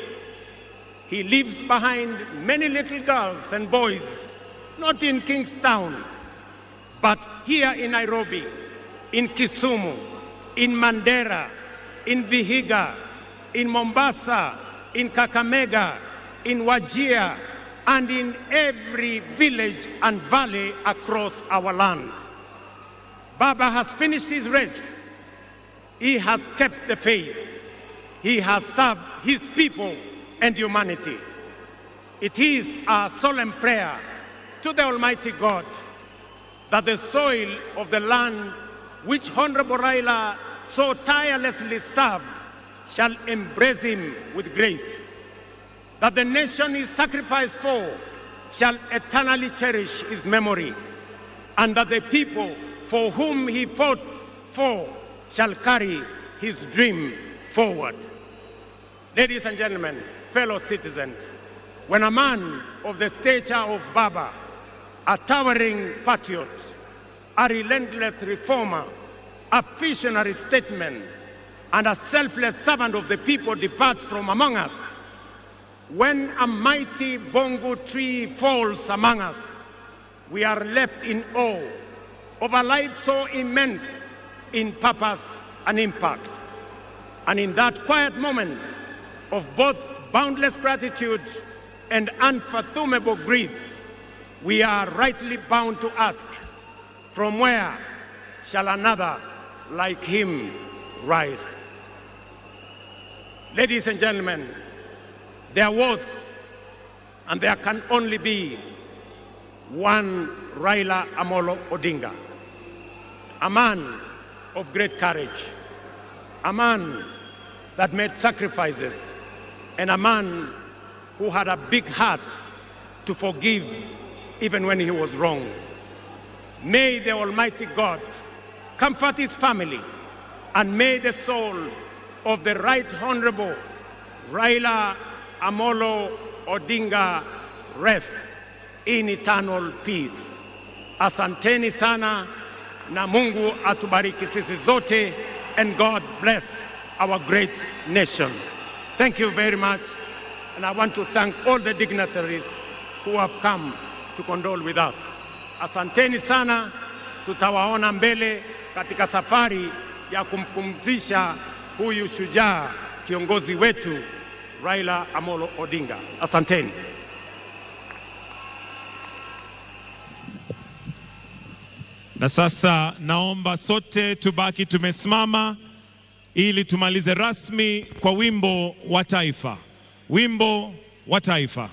Speaker 10: He leaves behind many little girls and boys, not in Kingstown, but here in Nairobi, in Kisumu, in Mandera, in Vihiga, in Mombasa, in Kakamega, in Wajir, and in every village and valley across our land. Baba has finished his race. He has kept the faith. He has served his people and humanity. It is our solemn prayer to the Almighty God that the soil of the land which Honorable Raila so tirelessly served shall embrace him with grace, that the nation he sacrificed for shall eternally cherish his memory, and that the people for whom he fought for shall carry his dream forward. Ladies and gentlemen, fellow citizens, when a man of the stature of Baba, a towering patriot, a relentless reformer, a visionary statesman, and a selfless servant of the people departs from among us, when a mighty bongo tree falls among us, we are left in awe of a life so immense in purpose and impact. And in that quiet moment of both boundless gratitude and unfathomable grief, we are rightly bound to ask, from where shall another like him rise? Ladies and gentlemen, there was and there can only be one Raila Amolo Odinga, a man of great courage, a man that made sacrifices, and a man who had a big heart to forgive even when he was wrong. May the Almighty God comfort his family, and may the soul of the Right Honorable Raila Amolo Odinga rest in eternal peace. Asanteni sana, na Mungu atubariki sisi zote, and God bless our great nation. Thank you very much, and I want to thank all the dignitaries who have come to condole with us. Asanteni sana, tutawaona mbele katika safari ya kumpumzisha huyu shujaa kiongozi wetu Raila Amolo Odinga. Asanteni.
Speaker 12: Na sasa naomba sote tubaki tumesimama ili tumalize rasmi kwa wimbo wa taifa. Wimbo wa taifa.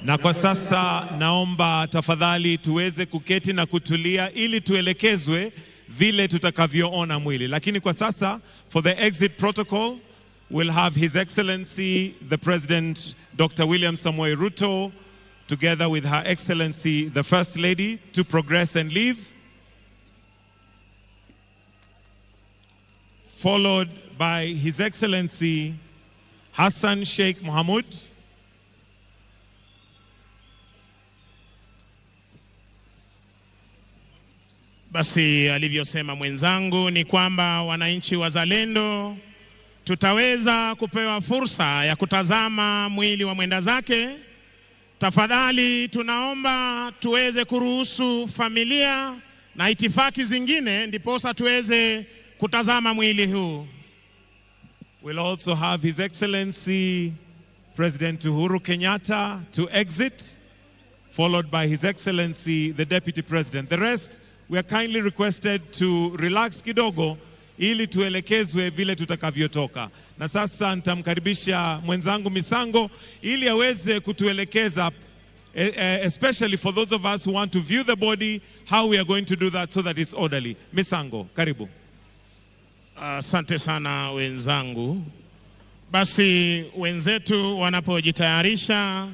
Speaker 12: Na kwa sasa naomba tafadhali tuweze kuketi na kutulia ili tuelekezwe vile tutakavyoona mwili. Lakini kwa sasa, for the exit protocol, we'll have His Excellency the President Dr. William Samoei Ruto together with Her Excellency the First Lady to progress and leave, followed by His Excellency Hassan Sheikh Mohamud,
Speaker 13: Basi alivyosema mwenzangu ni kwamba wananchi wazalendo tutaweza kupewa fursa ya kutazama mwili wa mwenda zake. Tafadhali tunaomba tuweze kuruhusu familia na itifaki zingine ndiposa tuweze kutazama mwili huu.
Speaker 12: We'll also have His Excellency President Uhuru Kenyatta to exit, followed by His Excellency the Deputy President. The rest, we are kindly requested to relax kidogo ili tuelekezwe vile tutakavyotoka. Na sasa nitamkaribisha mwenzangu Misango ili aweze kutuelekeza, especially for those of us who want to view the body, how we are going to do that so that it's orderly. Misango, karibu.
Speaker 13: Asante sana wenzangu. Basi wenzetu wanapojitayarisha,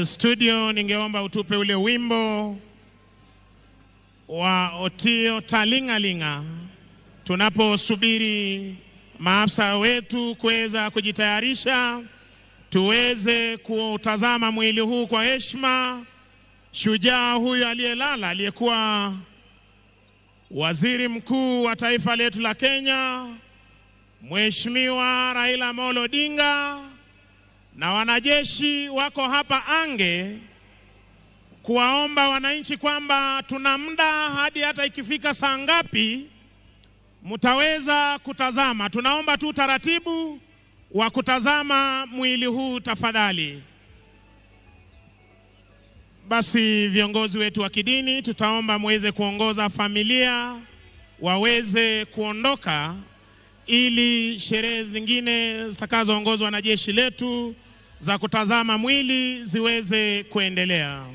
Speaker 13: studio ningeomba utupe ule wimbo wa Otio Talingalinga tunaposubiri maafisa wetu kuweza kujitayarisha tuweze kutazama mwili huu kwa heshima. Shujaa huyu aliyelala aliyekuwa waziri mkuu wa taifa letu la Kenya, Mheshimiwa Raila Amolo Odinga, na wanajeshi wako hapa ange kuwaomba wananchi kwamba tuna muda hadi hata ikifika saa ngapi mtaweza kutazama. Tunaomba tu taratibu wa kutazama mwili huu tafadhali. Basi viongozi wetu wa kidini tutaomba muweze kuongoza familia waweze kuondoka ili sherehe zingine zitakazoongozwa na jeshi letu za kutazama mwili ziweze kuendelea.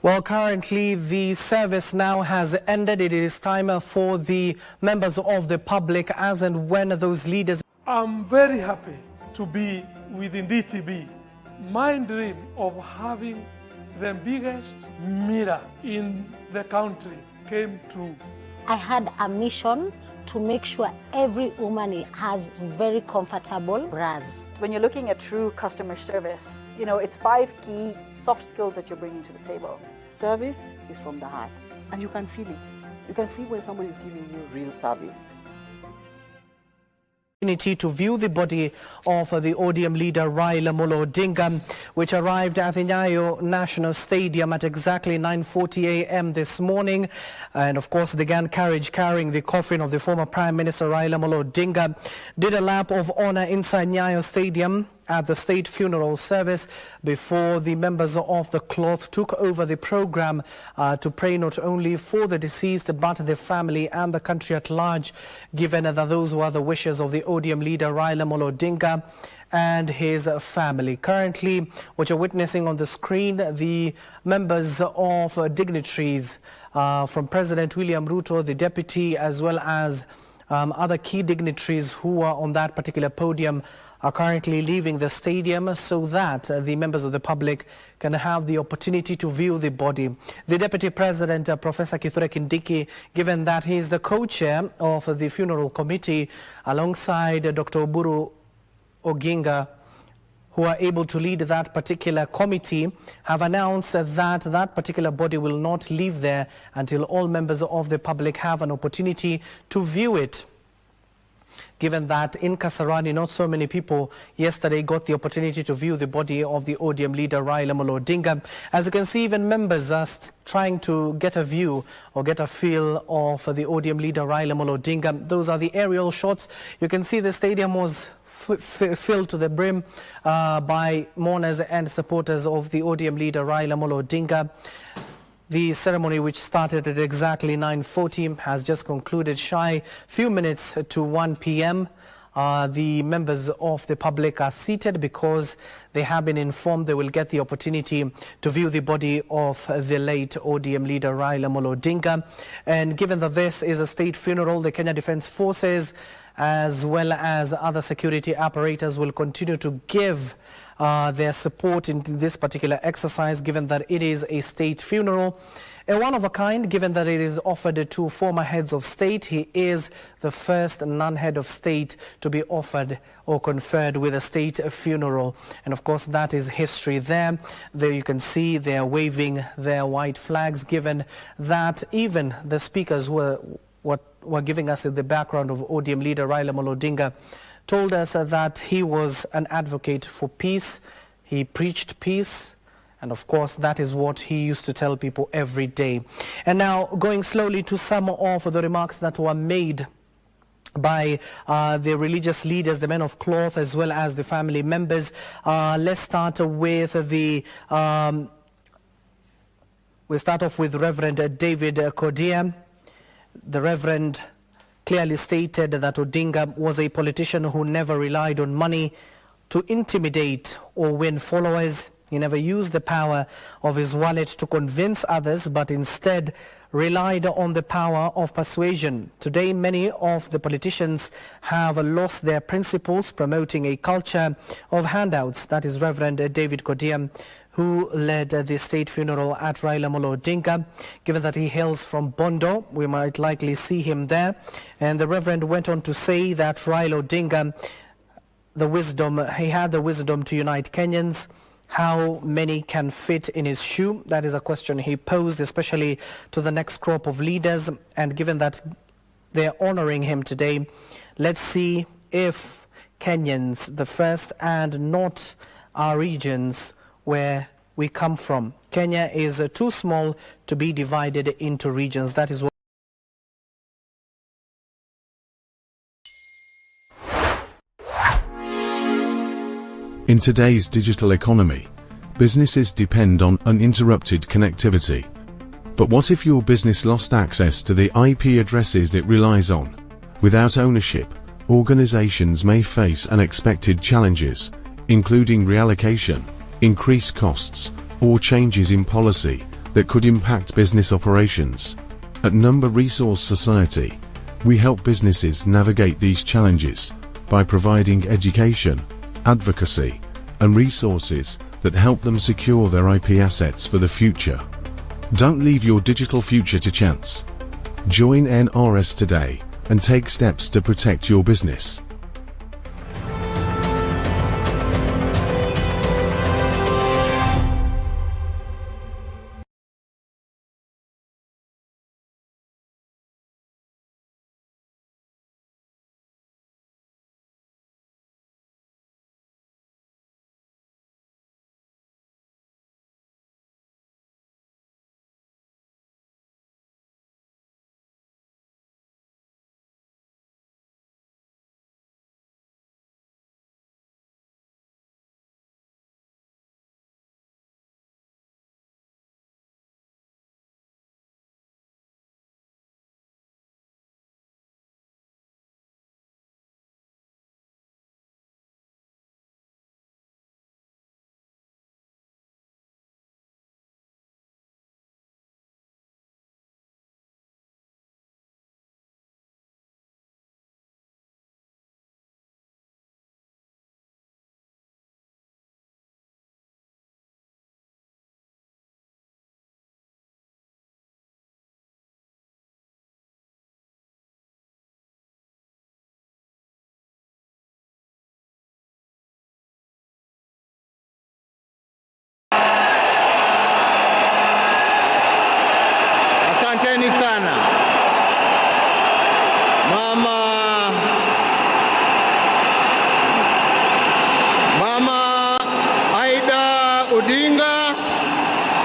Speaker 14: Well, currently the service now has ended. It is time for the members of the public as and when those leaders.
Speaker 9: I'm very happy to be within DTB. My dream of having the biggest mirror in the country came true.
Speaker 15: I had a mission to make sure every woman has very comfortable bras.
Speaker 16: When you're looking at true customer service, you know, it's 5 key soft skills that you're bringing to the table. Service is from the heart, and you can feel it. You can feel when somebody is giving you real service.
Speaker 14: To view the body of the ODM leader Raila Odinga, which arrived at the Nyayo National Stadium at exactly 9:40 a.m. this morning, and of course the gun carriage carrying the coffin of the former Prime Minister Raila Odinga did a lap of honor inside Nyayo Stadium at the state funeral service before the members of the cloth took over the program to pray not only for the deceased but the family and the country at large, given that those were the wishes of the ODM leader Raila Odinga and his family. Currently, what you're witnessing on the screen, the members of dignitaries from President William Ruto, the deputy, as well as other key dignitaries who are on that particular podium are currently leaving the stadium so that the members of the public can have the opportunity to view the body. The Deputy President, Professor Kithure Kindiki, given that he is the co-chair of the funeral committee alongside Dr. Oburu Oginga, who are able to lead that particular committee, have announced that that particular body will not leave there until all members of the public have an opportunity to view it. Given that in Kasarani, not so many people yesterday got the opportunity to view the body of the ODM leader Raila Odinga. As you can see, even members are trying to get a view or get a feel of the ODM leader Raila Odinga. Those are the aerial shots. You can see the stadium was filled to the brim by mourners and supporters of the ODM leader Raila Odinga. The ceremony, which started at exactly 9:40, has just concluded shy few minutes to 1 p.m. The members of the public are seated because they have been informed they will get the opportunity to view the body of the late ODM leader Raila Odinga. And given that this is a state funeral, the Kenya Defence Forces as well as other security apparatus will continue to give their support in this particular exercise, given that it is a state funeral. A one of a kind, given that it is offered to former heads of state. He is the first non-head of state to be offered or conferred with a state funeral. And of course, that is history there. There you can see they are waving their white flags, given that even the speakers were giving us in the background of ODM leader Raila Odinga told us that he was an advocate for peace. He preached peace. And of course, that is what he used to tell people every day. And now going slowly to some of the remarks that were made by the religious leaders, the men of cloth, as well as the family members. Let's start with we'll start off with Reverend David Kodia. The Reverend clearly stated that Odinga was a politician who never relied on money to intimidate or win followers. He never used the power of his wallet to convince others, but instead relied on the power of persuasion. Today, many of the politicians have lost their principles, promoting a culture of handouts. That is Reverend David Kodia, who led the state funeral at Raila Odinga. Given that he hails from Bondo, we might likely see him there. And the Reverend went on to say that Raila Odinga, he had the wisdom to unite Kenyans. How many can fit in his shoe? That is a question he posed, especially to the next crop of leaders. And given that they're honoring him today, let's see if Kenyans, the first, and not our regions where we come from. Kenya is too small to be divided into regions. That is what
Speaker 17: In today's digital economy, businesses depend on uninterrupted connectivity. But what if your business lost access to the IP addresses it relies on? Without ownership, organizations may face unexpected challenges, including reallocation, increased costs, or changes in policy that could impact business operations. At Number Resource Society, we help businesses navigate these challenges by providing education, advocacy, and resources that help them secure their IP assets for the future. Don't leave your digital future to chance. Join NRS today and take steps to protect your business.